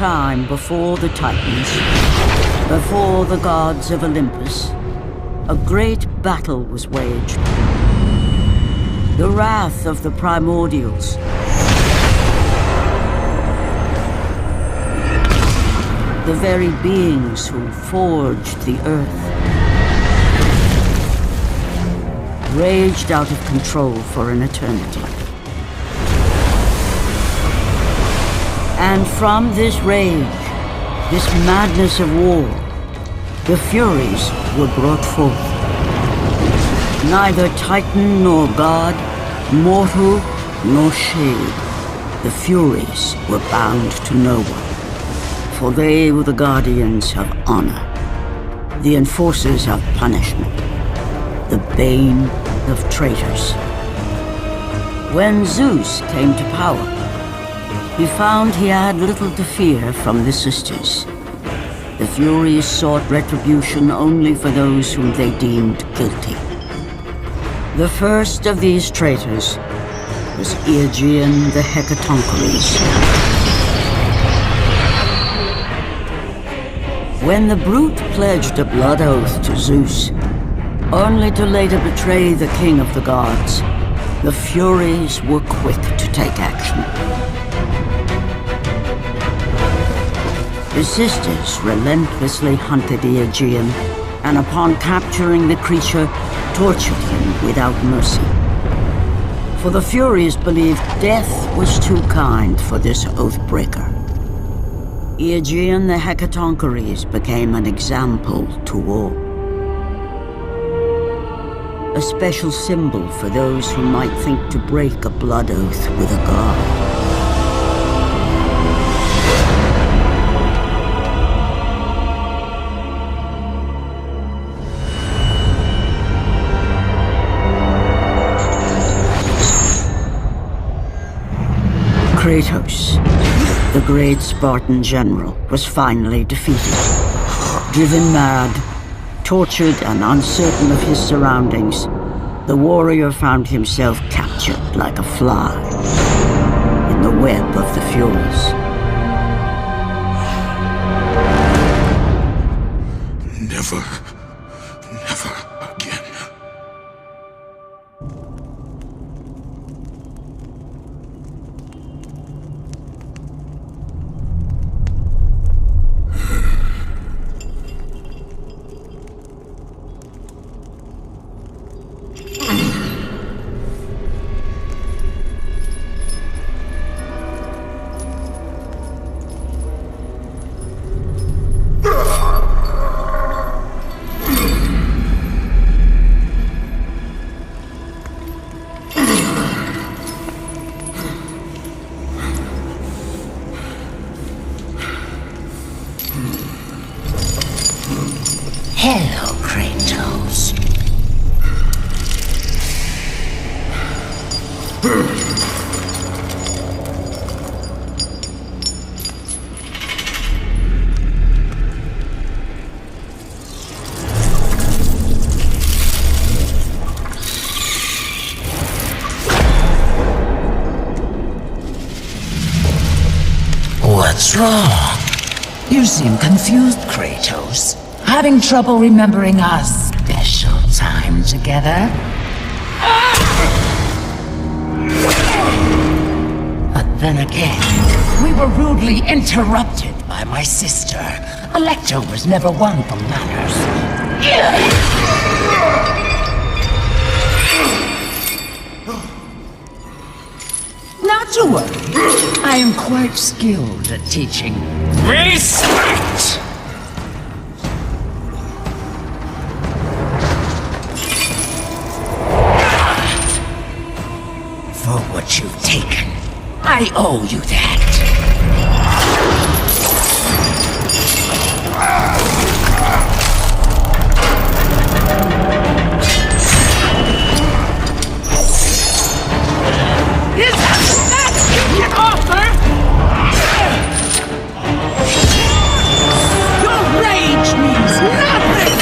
time before the Titans, before the gods of Olympus, a great battle was waged. The wrath of the primordials. The very beings who forged the earth. Raged out of control for an eternity. And from this rage, this madness of war, the Furies were brought forth. Neither Titan nor god, mortal nor shade, the Furies were bound to no one. For they were the guardians of honor, the enforcers of punishment, the bane of traitors. When Zeus came to power, he found he had little to fear from the sisters. The Furies sought retribution only for those whom they deemed guilty. The first of these traitors was Aegean the Hecatoncheires. When the brute pledged a blood oath to Zeus, only to later betray the king of the gods, the Furies were quick to take action. The sisters relentlessly hunted Aegean, and upon capturing the creature, tortured him without mercy. For the Furies believed death was too kind for this oath-breaker. Aegean the Hecatoncheires became an example to all. A special symbol for those who might think to break a blood oath with a god. Kratos, the great Spartan general, was finally defeated. Driven mad, tortured and uncertain of his surroundings, the warrior found himself captured like a fly in the web of the Furies. Never again. Hello, Kratos. What's wrong? You seem confused, Kratos. Having trouble remembering our special time together? But then again, we were rudely interrupted by my sister. Alecto was never one for manners. Not to worry. I am quite skilled at teaching respect. For what you've taken, I owe you that. Is that the best you can offer? Your rage means nothing!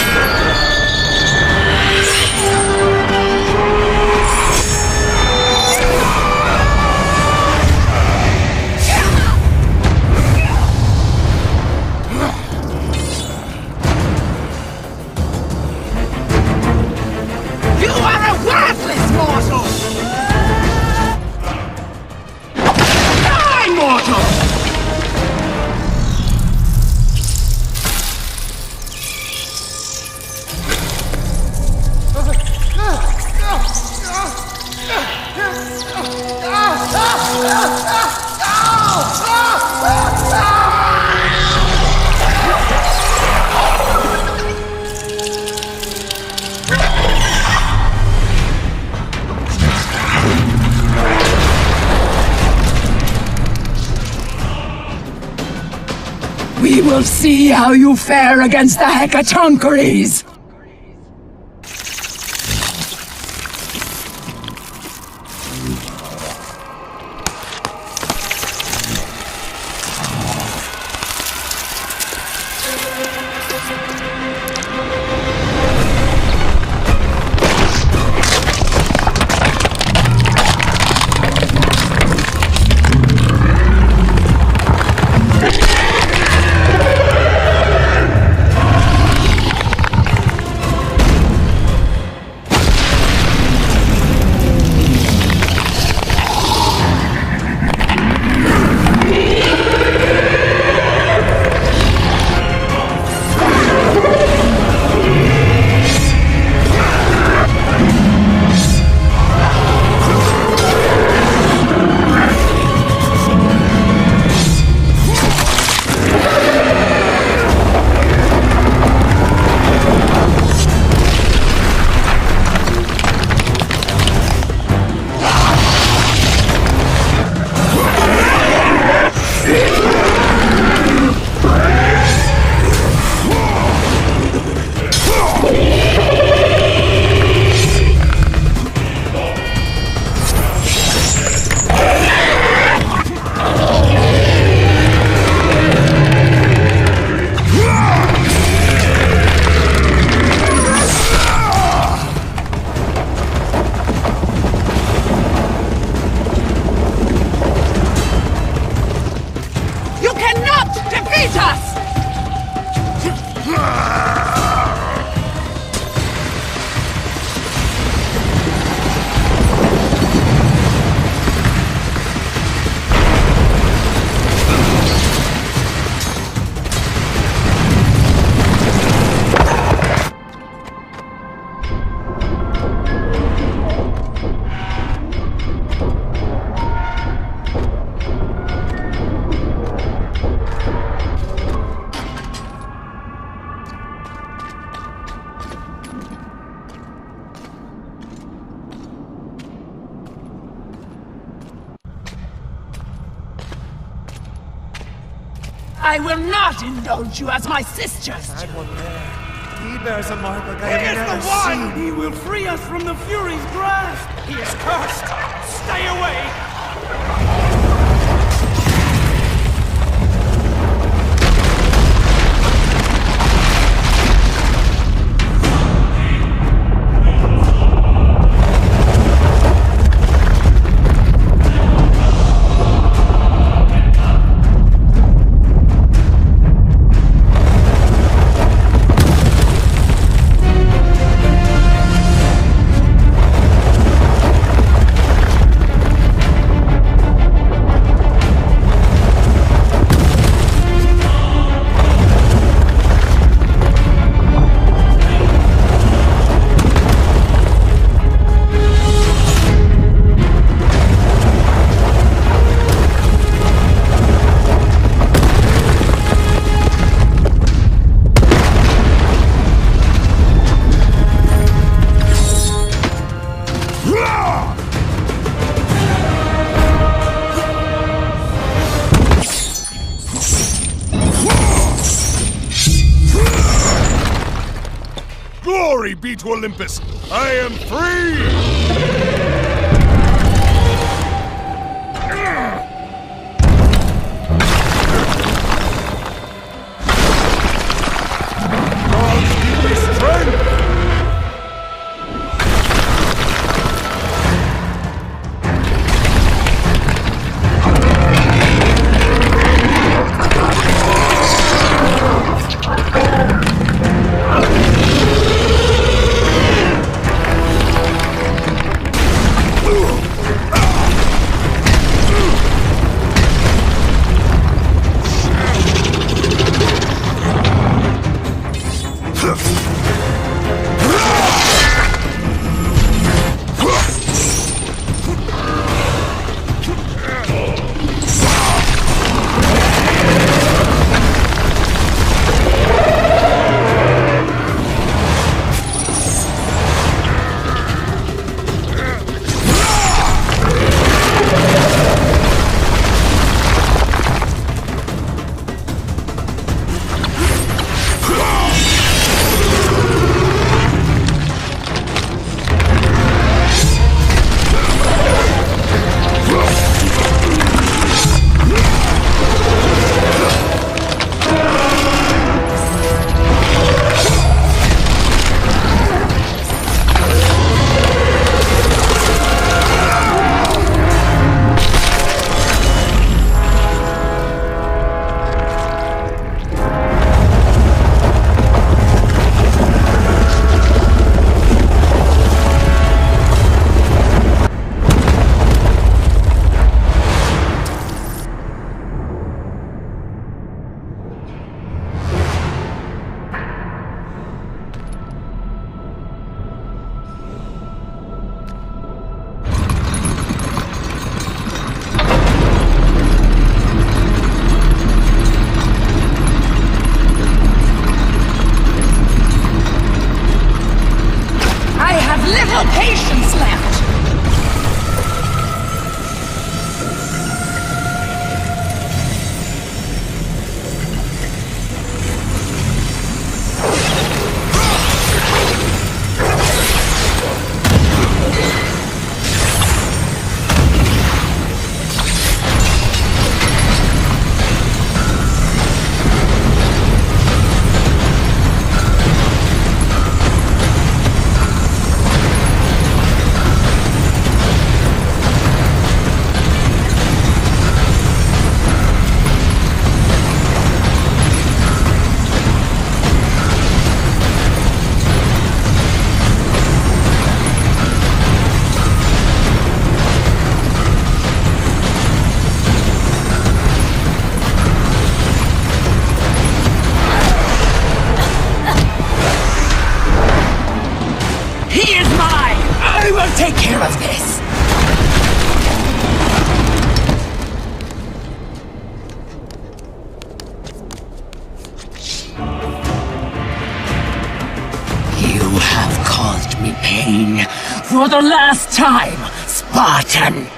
We'll see how you fare against the Hecatoncheires! I will not indulge you as my sisters! That one there. He bears a mark like I He have is never the one! seen. He will free us from the Fury's grasp! He is cursed! Stay away! Glory be to Olympus! I am free! Gods give me strength! care of this. You have caused me pain for the last time, Spartan!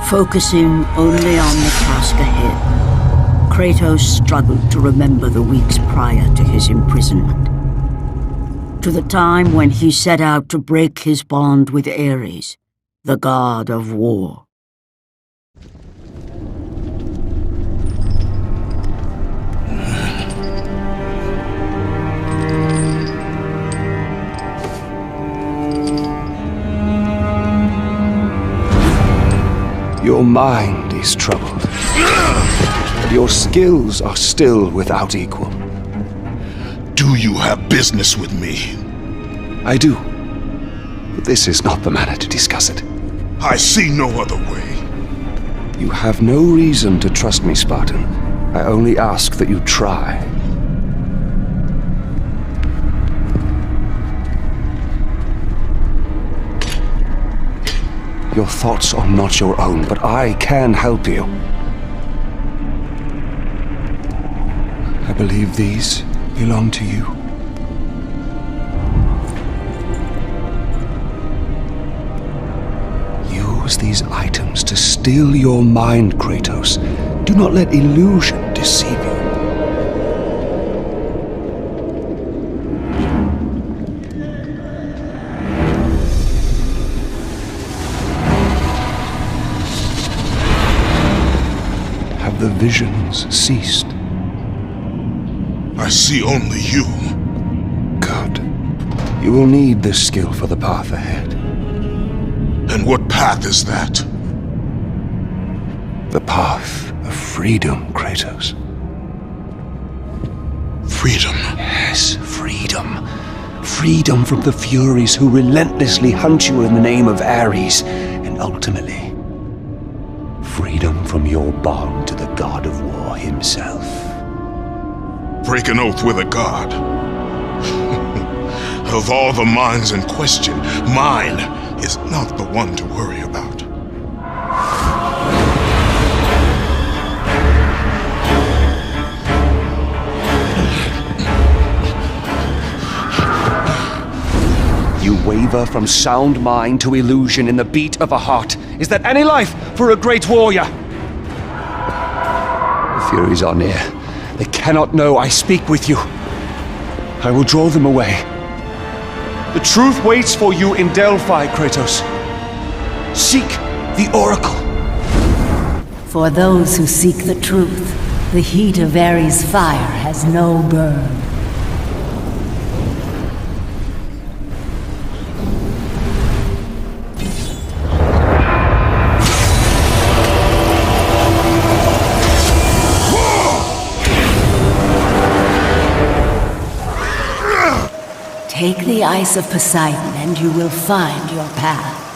Focusing only on the task ahead, Kratos struggled to remember the weeks prior to his imprisonment. To the time when he set out to break his bond with Ares, the god of war. Your mind is troubled. But your skills are still without equal. Do you have business with me? I do. But this is not the manner to discuss it. I see no other way. You have no reason to trust me, Spartan. I only ask that you try. Your thoughts are not your own, but I can help you. I believe these belong to you. Use these items to still your mind, Kratos. Do not let illusion deceive you. Have the visions ceased? I see only you. Good. You will need this skill for the path ahead. And what path is that? The path of freedom, Kratos. Freedom. Yes, freedom. Freedom from the Furies who relentlessly hunt you in the name of Ares, and ultimately, freedom from your bond to the god of war himself. Break an oath with a god. Of all the minds in question, mine is not the one to worry about. You waver from sound mind to illusion in the beat of a heart. Is that any life for a great warrior? The Furies are near. They cannot know I speak with you. I will draw them away. The truth waits for you in Delphi, Kratos. Seek the Oracle. For those who seek the truth, the heat of Ares' fire has no burn. Take the Ice of Poseidon and you will find your path.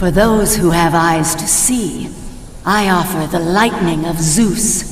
For those who have eyes to see, I offer the lightning of Zeus.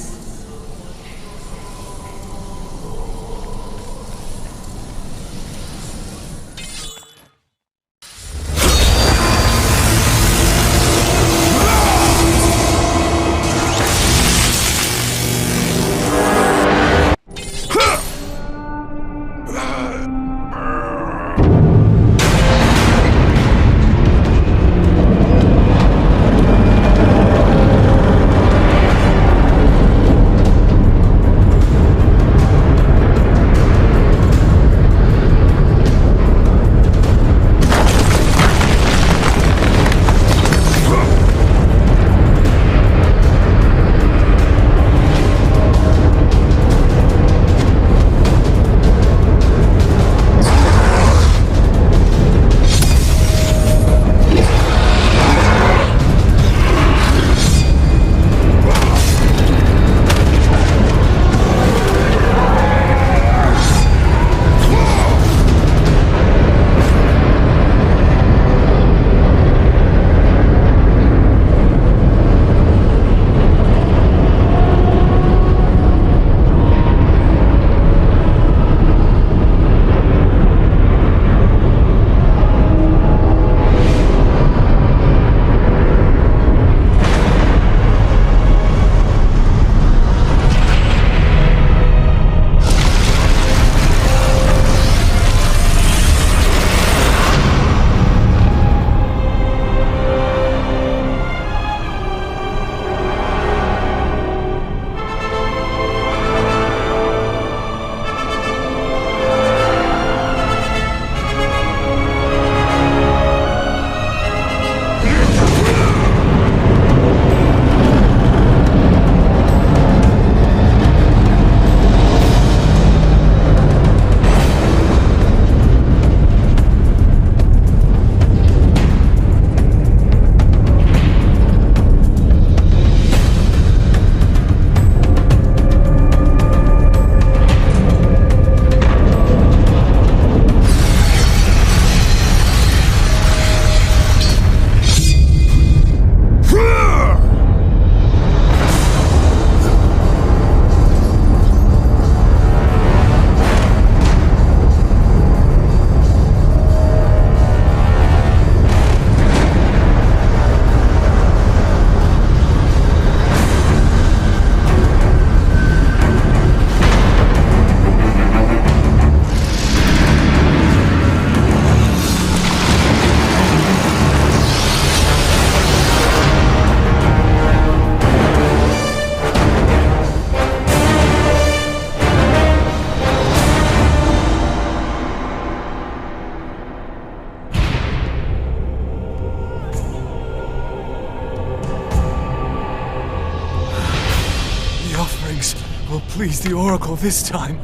please the Oracle this time.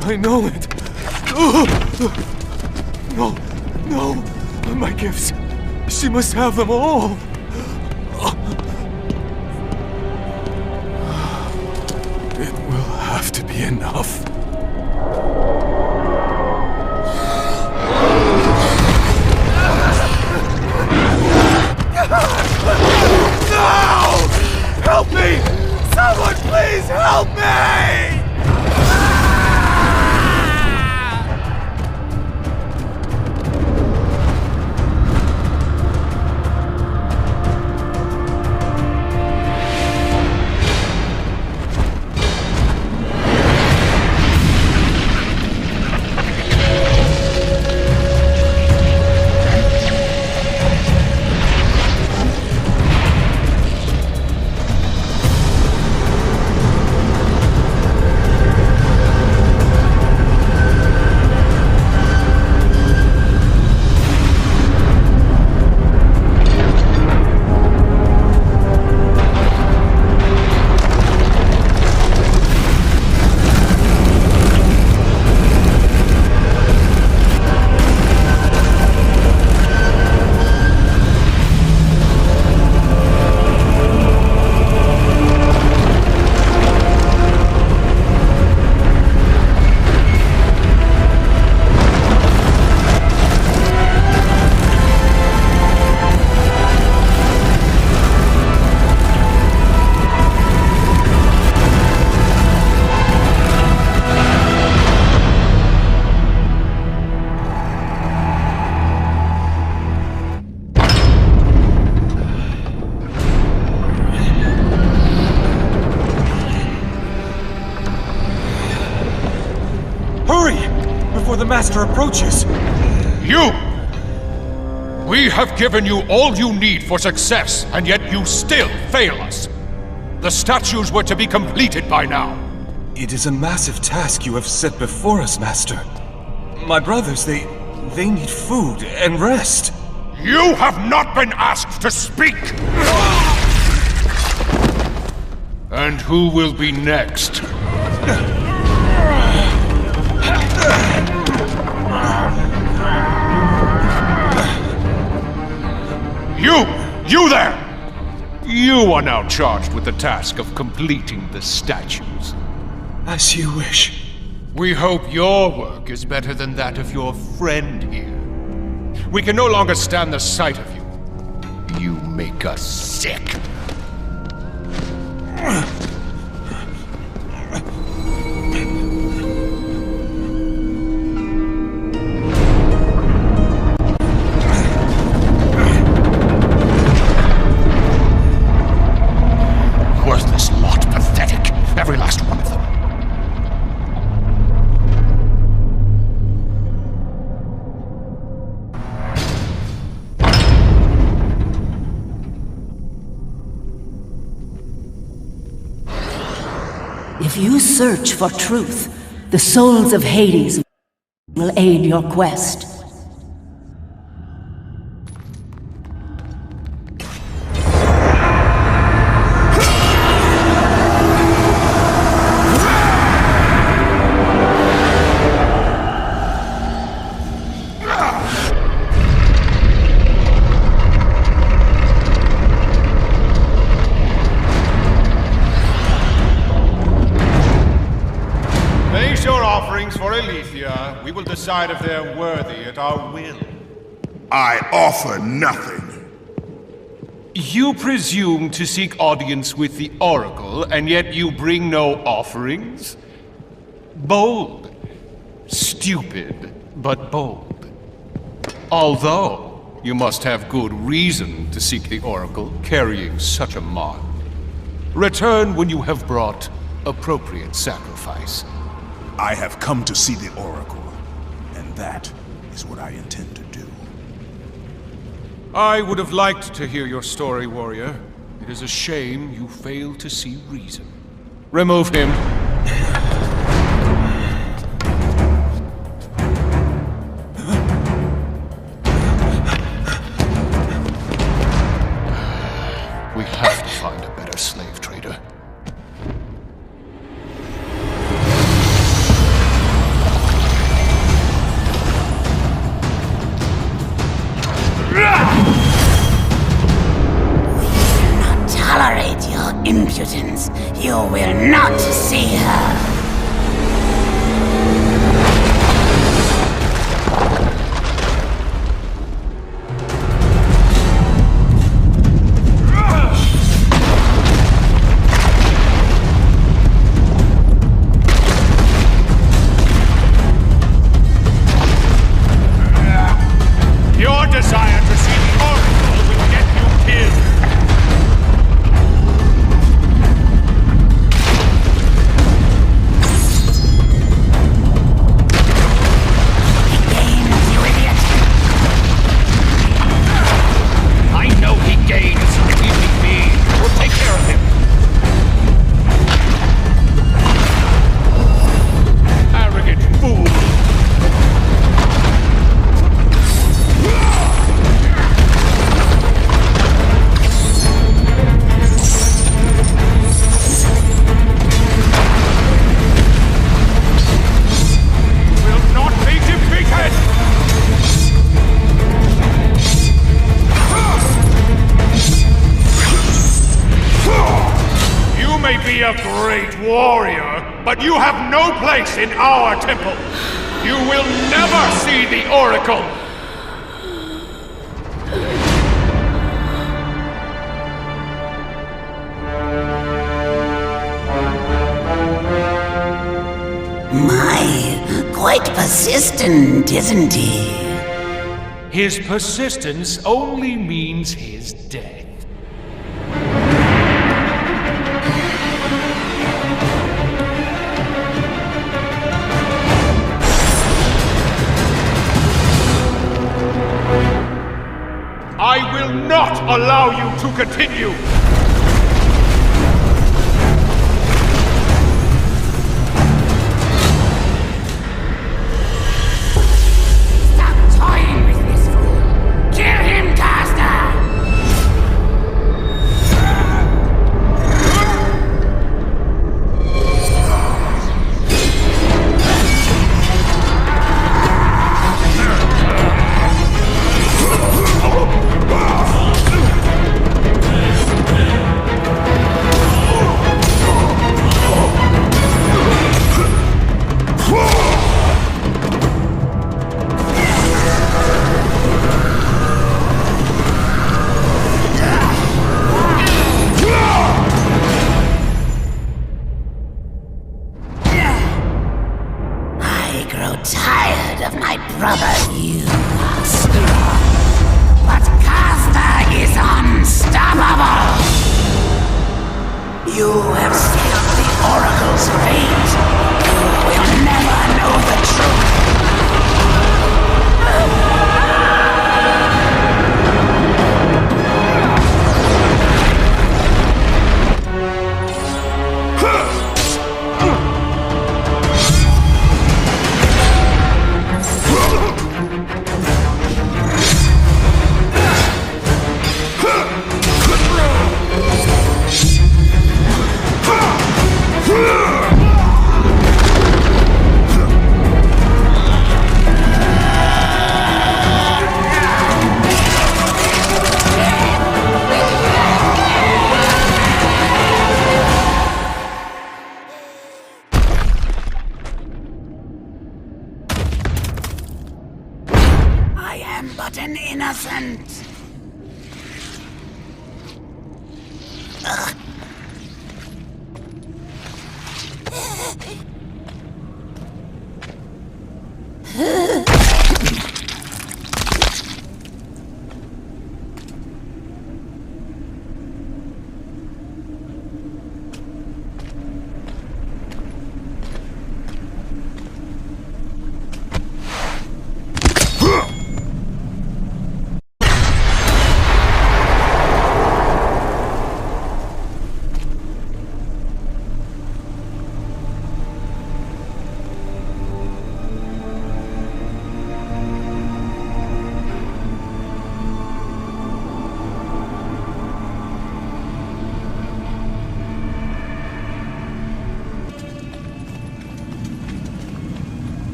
I know it. No, no, my gifts. She must have them all. It will have to be enough. No! Help me! Someone please help me! The Master approaches. You! We have given you all you need for success, and yet you still fail us. The statues were to be completed by now. It is a massive task you have set before us, Master. My brothers, they need food and rest. You have not been asked to speak! And who will be next? You there! You are now charged with the task of completing the statues. As you wish. We hope your work is better than that of your friend here. We can no longer stand the sight of you. You make us sick. Worthless lot, pathetic. Every last one of them. If you search for truth, the souls of Hades will aid your quest. We will decide if they're worthy at our will. I offer nothing. You presume to seek audience with the Oracle, and yet you bring no offerings? Bold. Stupid, but bold. Although, you must have good reason to seek the Oracle, carrying such a mark. Return when you have brought appropriate sacrifice. I have come to see the Oracle, and that is what I intend to do. I would have liked to hear your story, warrior. It is a shame you fail to see reason. Remove him. We have to find a better slave trader. impudence. You will not see her. Your desire to see the Oracle will get you killed. You idiot! I know he gains. Leave me be. We'll take care of him. Arrogant fool. Will not be defeated! You may be a great warrior, but you have no place in our temple. You will never see the Oracle. My, quite persistent, isn't he? His persistence only means his death. I will not allow you to continue! Stop toying with this fool! Kill him, Caster! I grow tired of my brother. You are strong, but Caster is unstoppable. You have sealed the Oracle's fate. You will never know the truth. I am but an innocent.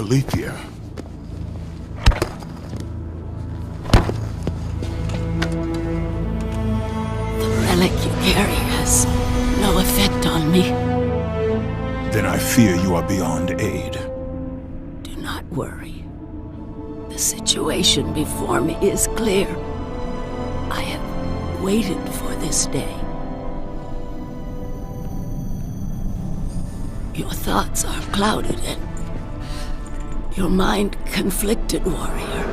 Alethea. The relic you carry has no effect on me. Then I fear you are beyond aid. Do not worry. The situation before me is clear. I have waited for this day. Your thoughts are clouded and your mind conflicted, warrior.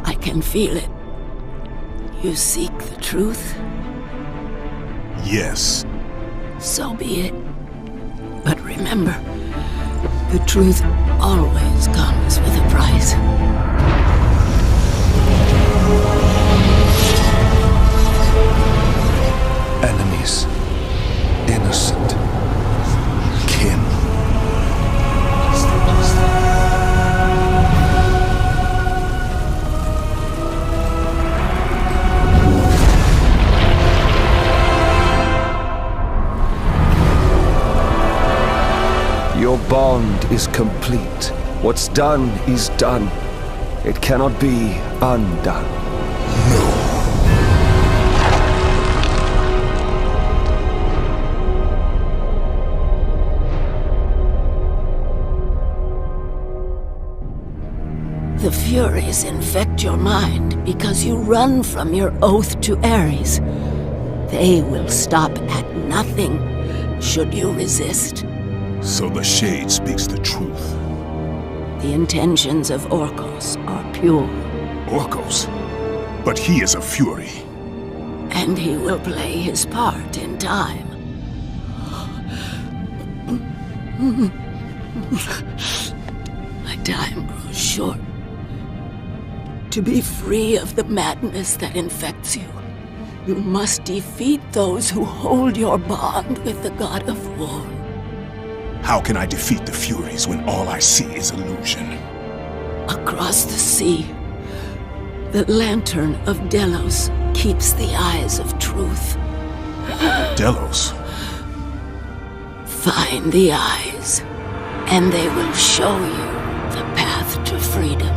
I can feel it. You seek the truth? Yes. So be it. But remember, the truth always comes with a price. Enemies. Innocent. Kin. Your bond is complete. What's done is done. It cannot be undone. The Furies infect your mind because you run from your oath to Ares. They will stop at nothing should you resist. So the Shade speaks the truth. The intentions of Orcos are pure. Orcos? But he is a Fury. And he will play his part in time. My time grows short. To be free of the madness that infects you, you must defeat those who hold your bond with the god of war. How can I defeat the Furies when all I see is illusion? Across the sea, the lantern of Delos keeps the eyes of truth. Delos? Find the eyes, and they will show you the path to freedom.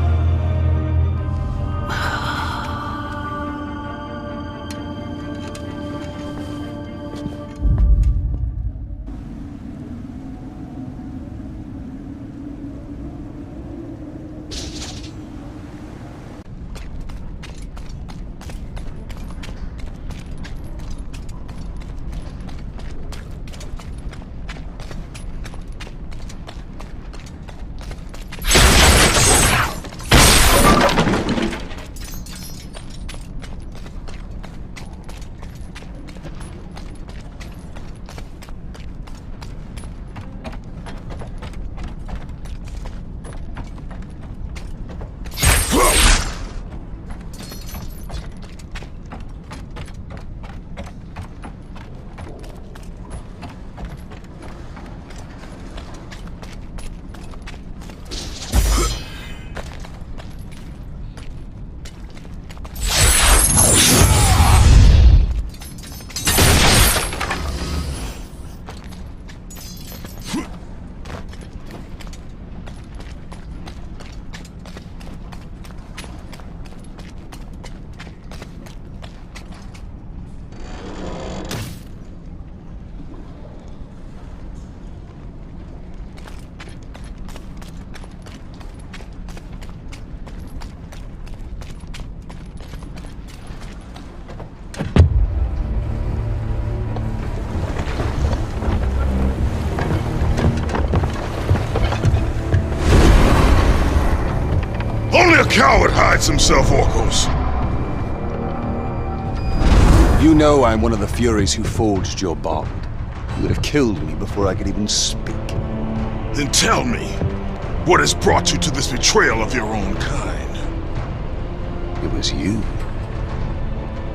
Only a coward hides himself, Orcos. You know I'm one of the Furies who forged your bond. You would have killed me before I could even speak. Then tell me, what has brought you to this betrayal of your own kind? It was you.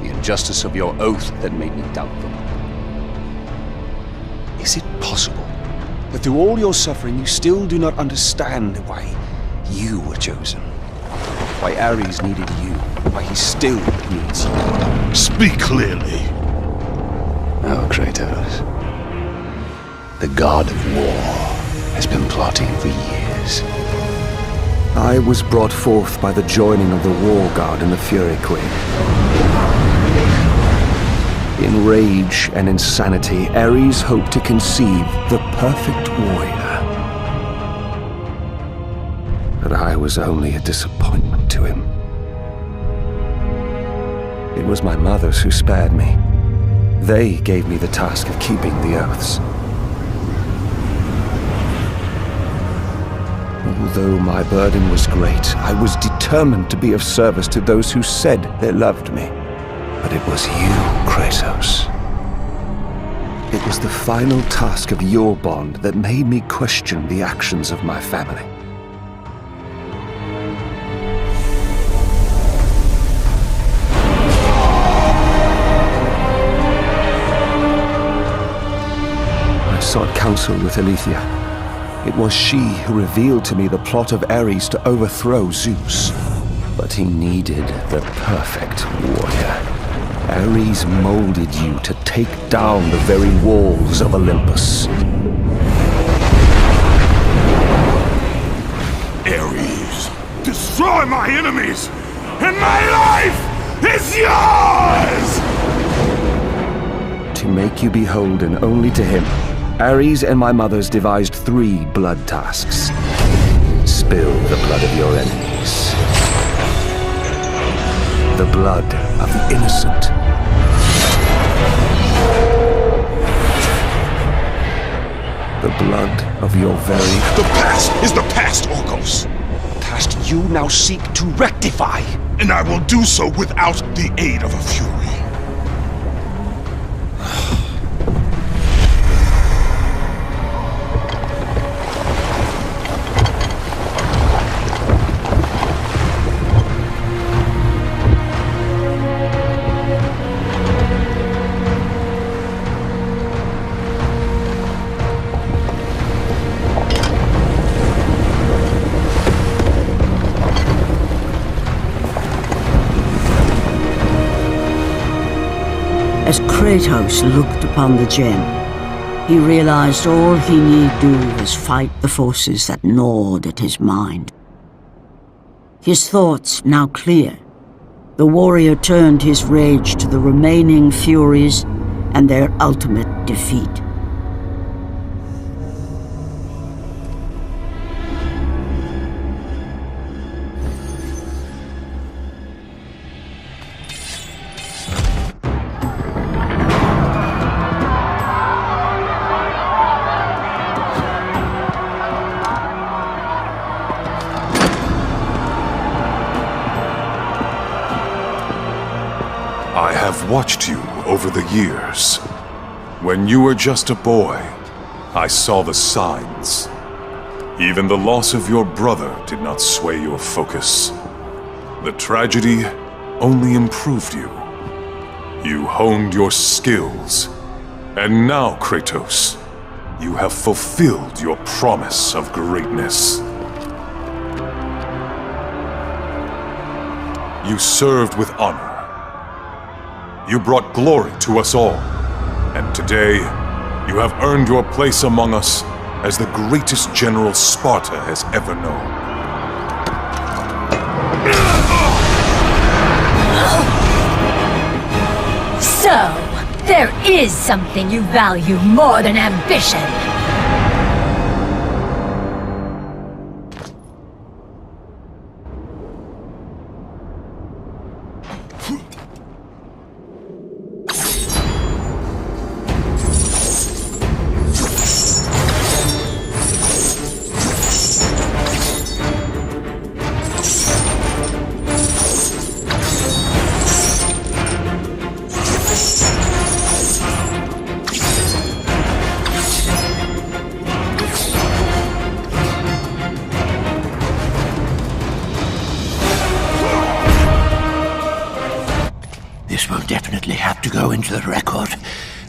The injustice of your oath that made me doubtful. Is it possible that through all your suffering you still do not understand why you were chosen? Why Ares needed you, why he still needs you. Speak clearly. Oh, Kratos. The god of war has been plotting for years. I was brought forth by the joining of the War God and the Fury Queen. In rage and insanity, Ares hoped to conceive the perfect warrior. But I was only a disappointment to him. It was my mothers who spared me. They gave me the task of keeping the oaths. Although my burden was great, I was determined to be of service to those who said they loved me. But it was you, Kratos. It was the final task of your bond that made me question the actions of my family. I sought counsel with Aletheia. It was she who revealed to me the plot of Ares to overthrow Zeus. But he needed the perfect warrior. Ares molded you to take down the very walls of Olympus. Ares, destroy my enemies, and my life is yours! To make you beholden only to him, Ares and my mothers devised 3 blood tasks. Spill the blood of your enemies. The blood of the innocent. The blood of your very... The past is the past, Orkos. past you now seek to rectify. And I will do so without the aid of a Fury. As Kratos looked upon the gem, he realized all he need do was fight the forces that gnawed at his mind. His thoughts now clear, the warrior turned his rage to the remaining Furies and their ultimate defeat. I have watched you over the years. When you were just a boy, I saw the signs. Even the loss of your brother did not sway your focus. The tragedy only improved you. You honed your skills. And now, Kratos, you have fulfilled your promise of greatness. You served with honor. You brought glory to us all, and today, you have earned your place among us as the greatest general Sparta has ever known. So, there is something you value more than ambition. This will definitely have to go into the record.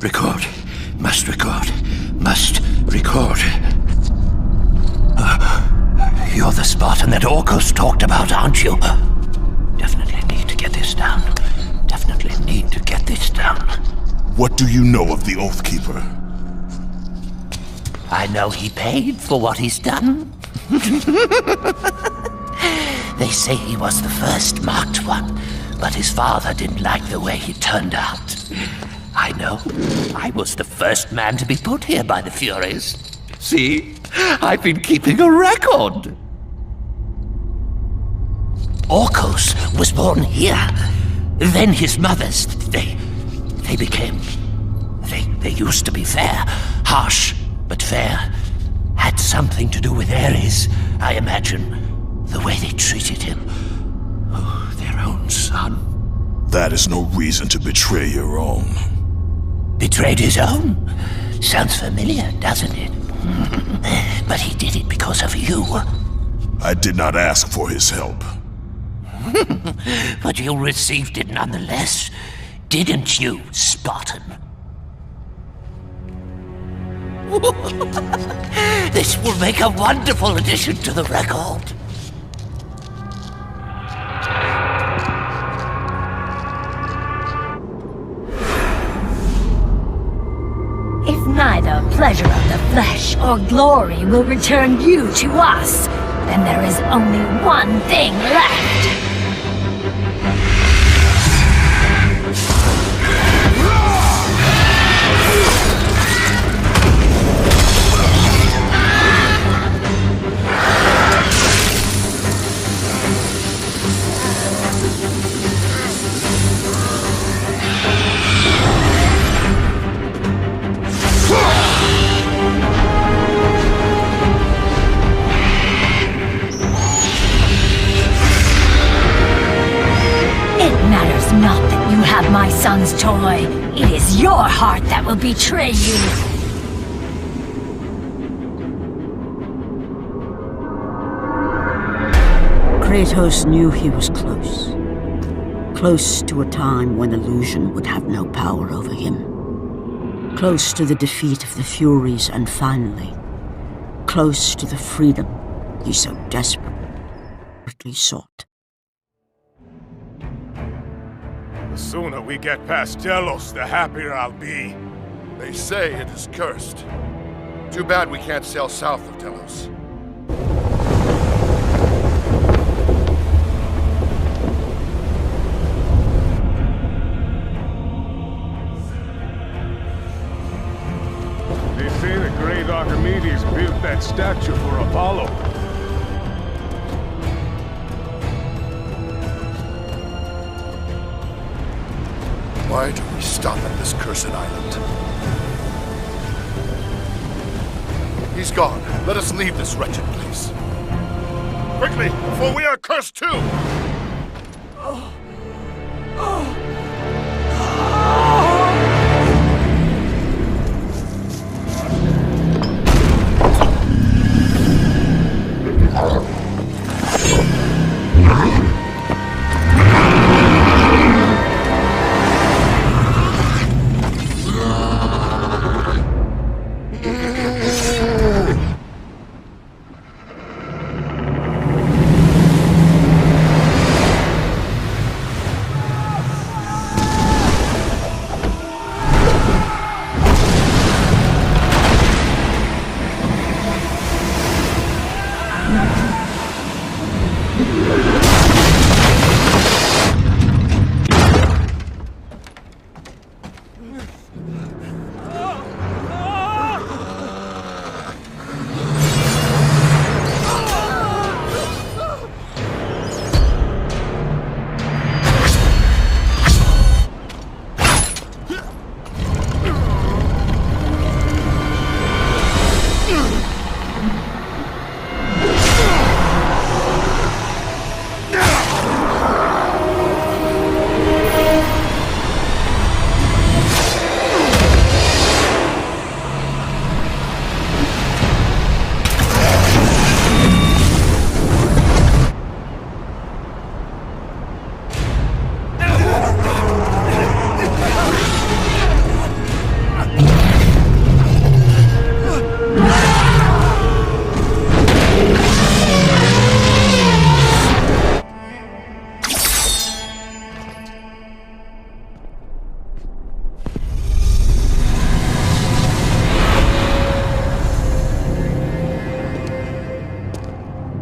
Record. Must record. Must record. You're the Spartan that Orkos talked about, aren't you? Definitely need to get this down. Definitely need to get this down. What do you know of the Oathkeeper? I know he paid for what he's done. They say he was the first marked one, but his father didn't like the way he turned out. I know. I was the first man to be put here by the Furies. See? I've been keeping a record. Orcos was born here. Then his mothers, they became... They used to be fair. Harsh, but fair. Had something to do with Ares, I imagine. The way they treated him. Oh, their own son. That is no reason to betray your own. Betrayed his own? Sounds familiar, doesn't it? But he did it because of you. I did not ask for his help. But you received it nonetheless, didn't you, Spartan? This will make a wonderful addition to the record. If neither pleasure of the flesh or glory will return you to us, then there is only one thing left. Not that you have my son's toy. It is your heart that will betray you. Kratos knew he was close. Close to a time when illusion would have no power over him. Close to the defeat of the Furies, and finally, close to the freedom he so desperately sought. The sooner we get past Delos, the happier I'll be. They say it is cursed. Too bad we can't sail south of Delos. They say the great Archimedes built that statue for Apollo. Why do we stop at this cursed island? He's gone. Let us leave this wretched place. Quickly, before we are cursed too!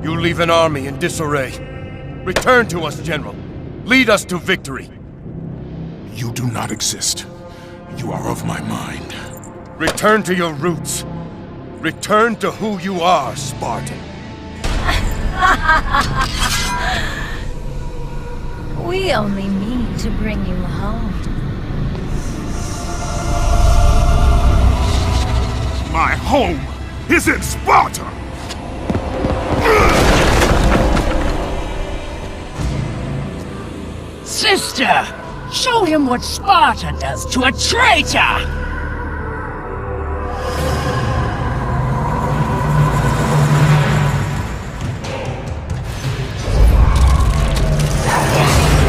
You leave an army in disarray. Return to us, General. Lead us to victory. You do not exist. You are of my mind. Return to your roots. Return to who you are, Spartan. We only mean to bring you home. My home is in Sparta! Sister! Show him what Sparta does to a traitor!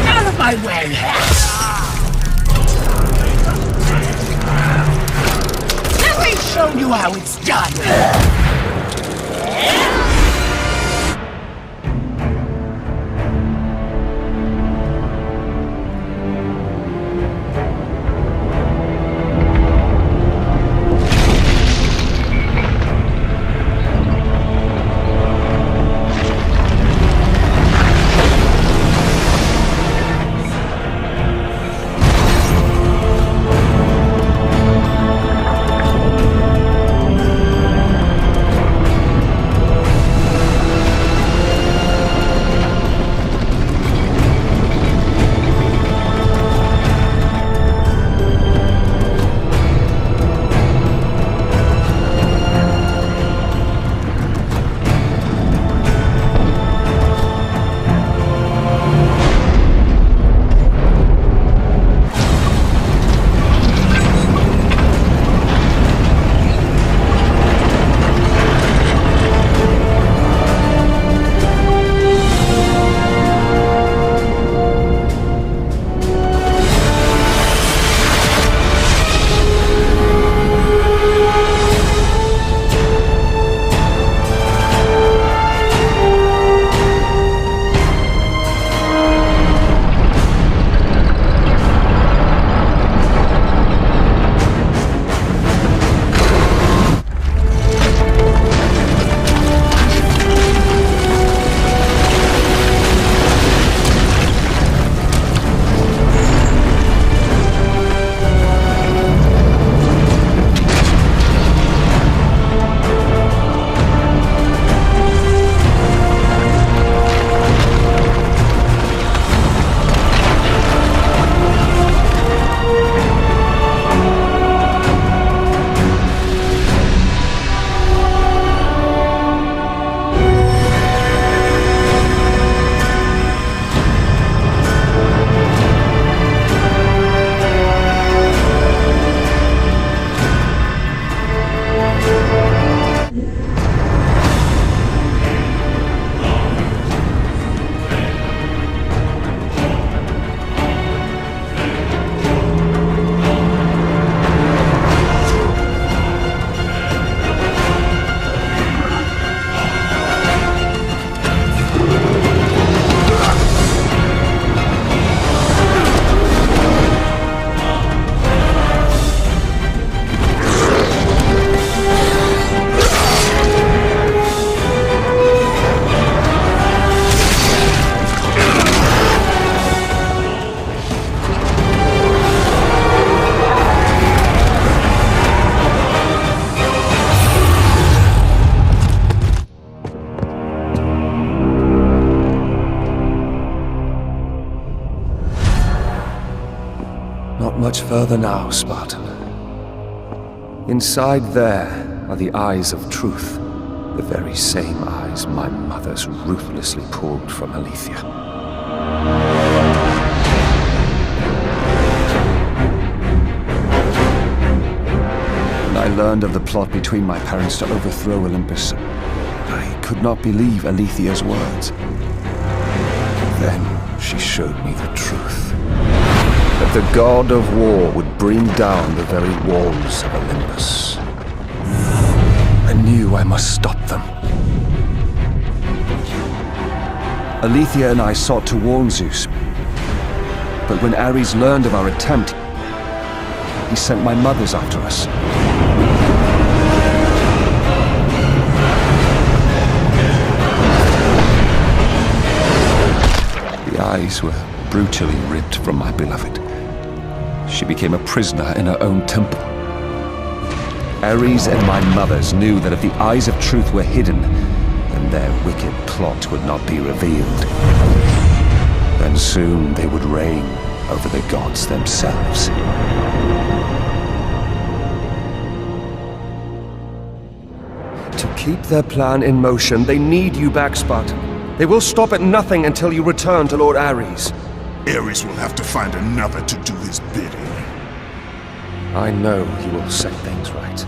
Out of my way! Let me show you how it's done! Much further now, Spartan. Inside there are the eyes of truth, the very same eyes my mothers ruthlessly pulled from Aletheia. When I learned of the plot between my parents to overthrow Olympus, I could not believe Aletheia's words. Then she showed me the truth. That the god of war would bring down the very walls of Olympus. I knew I must stop them. Aletheia and I sought to warn Zeus, but when Ares learned of our attempt, he sent my mothers after us. eyes were brutally ripped from my beloved. She became a prisoner in her own temple. Ares and my mothers knew that if the eyes of truth were hidden, then their wicked plot would not be revealed. Then soon they would reign over the gods themselves. To keep their plan in motion, they need you back, Spartan. They will stop at nothing until you return to Lord Ares. Ares will have to find another to do his bidding. I know he will set things right.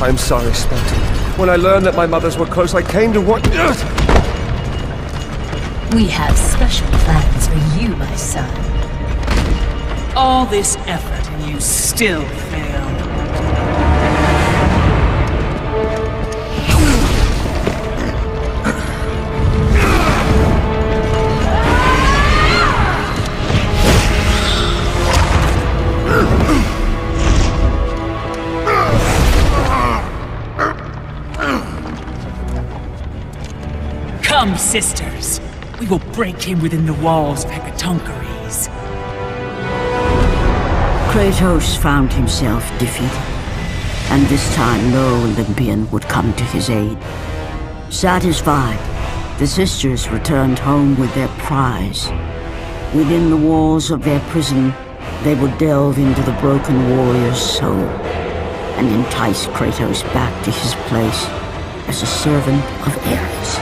I'm sorry, Spartan. When I learned that my mothers were close, I came to what... We have special plans for you, my son. All this effort and you still failed. Come, sisters. We will break him within the walls of Hecatoncheires. Kratos found himself defeated, and this time no Olympian would come to his aid. Satisfied, the sisters returned home with their prize. Within the walls of their prison, they would delve into the broken warrior's soul and entice Kratos back to his place as a servant of Ares.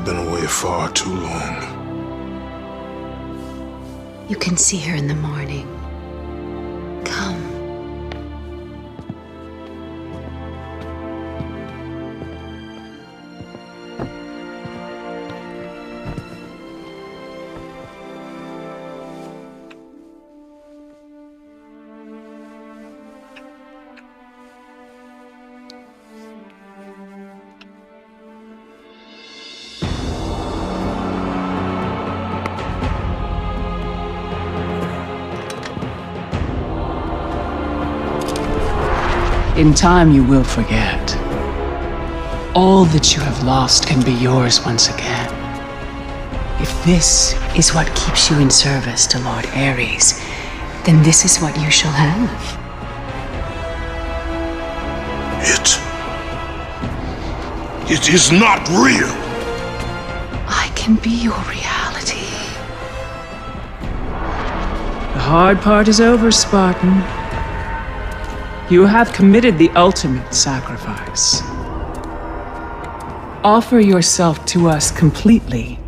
I've been away far too long. You can see her in the morning. Come. In time, you will forget. All that you have lost can be yours once again. If this is what keeps you in service to Lord Ares, then this is what you shall have. It is not real. I can be your reality. The hard part is over, Spartan. You have committed the ultimate sacrifice. Offer yourself to us completely,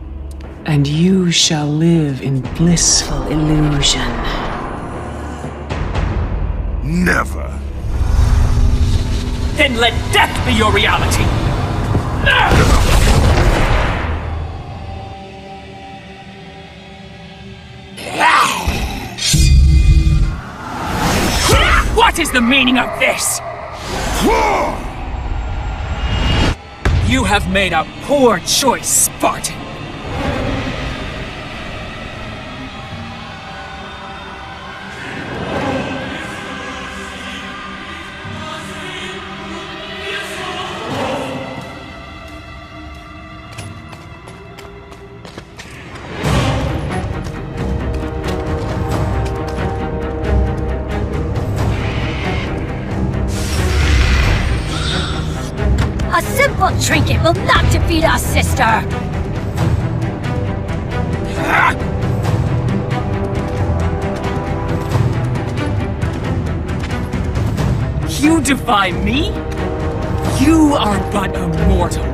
and you shall live in blissful illusion. Never. Then let death be your reality! What is the meaning of this? You have made a poor choice, Spartan. A simple trinket will not defeat us, sister! You defy me? You are but a mortal.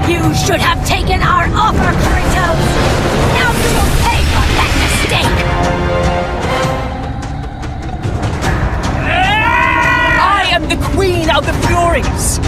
You should have taken our offer, Kratos! Now you will pay for that mistake! I am the Queen of the Furies!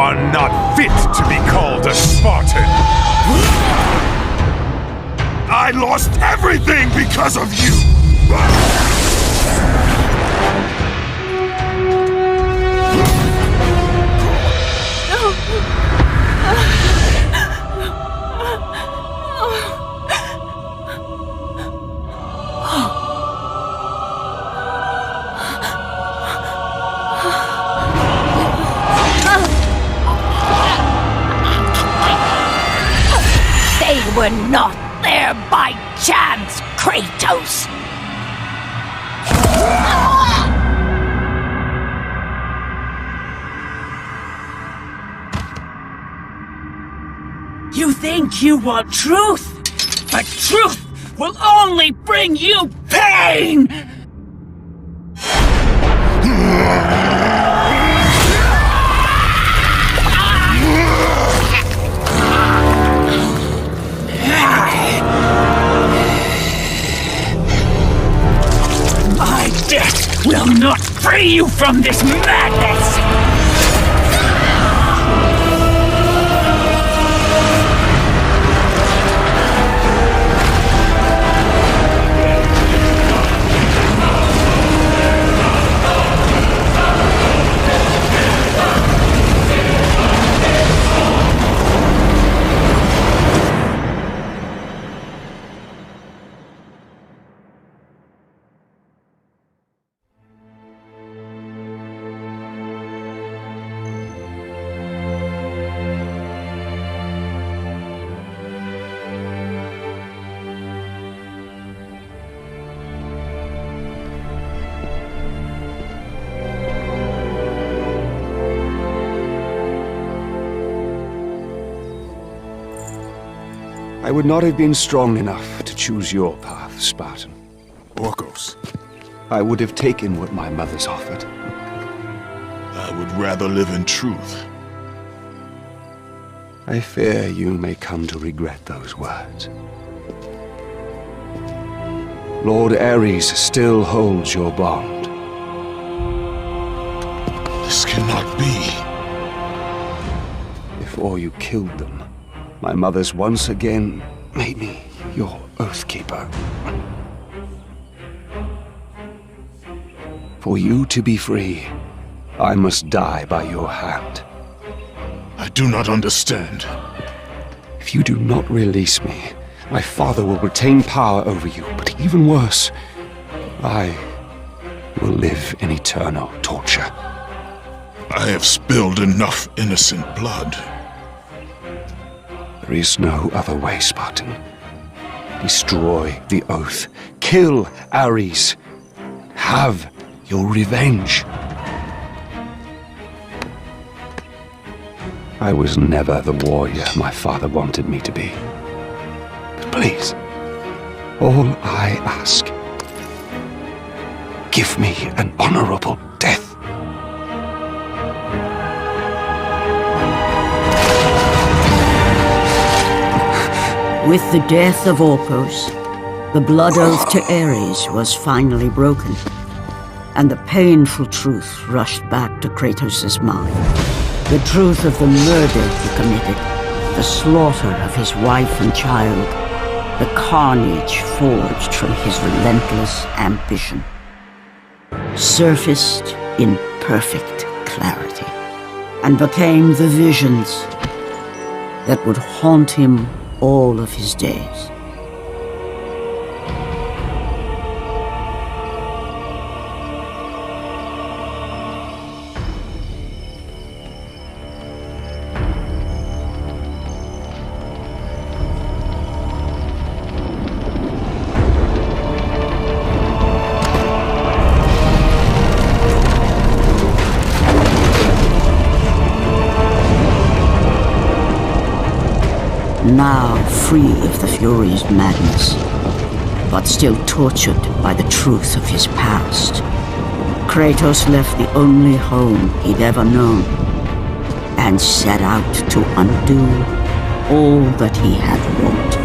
are not fit to be called a Spartan! I lost everything because of you! They were not there by chance, Kratos! You think you want truth, but truth will only bring you pain! My death will not free you from this madness! I would not have been strong enough to choose your path, Spartan. Orcos. I would have taken what my mother's offered. I would rather live in truth. I fear you may come to regret those words. Lord Ares still holds your bond. This cannot be. Before you killed them, my mother's once again made me your Oathkeeper. For you to be free, I must die by your hand. I do not understand. If you do not release me, my father will retain power over you, but even worse, I will live in eternal torture. I have spilled enough innocent blood. There is no other way, Spartan. Destroy the Oath. Kill Ares. Have your revenge. I was never the warrior my father wanted me to be. But please, all I ask, give me an honorable death. With the death of Orcos, the blood oath to Ares was finally broken, and the painful truth rushed back to Kratos' mind. The truth of the murder he committed, the slaughter of his wife and child, the carnage forged from his relentless ambition, surfaced in perfect clarity, and became the visions that would haunt him all of his days. Now free of the Fury's madness, but still tortured by the truth of his past, Kratos left the only home he'd ever known and set out to undo all that he had wrought.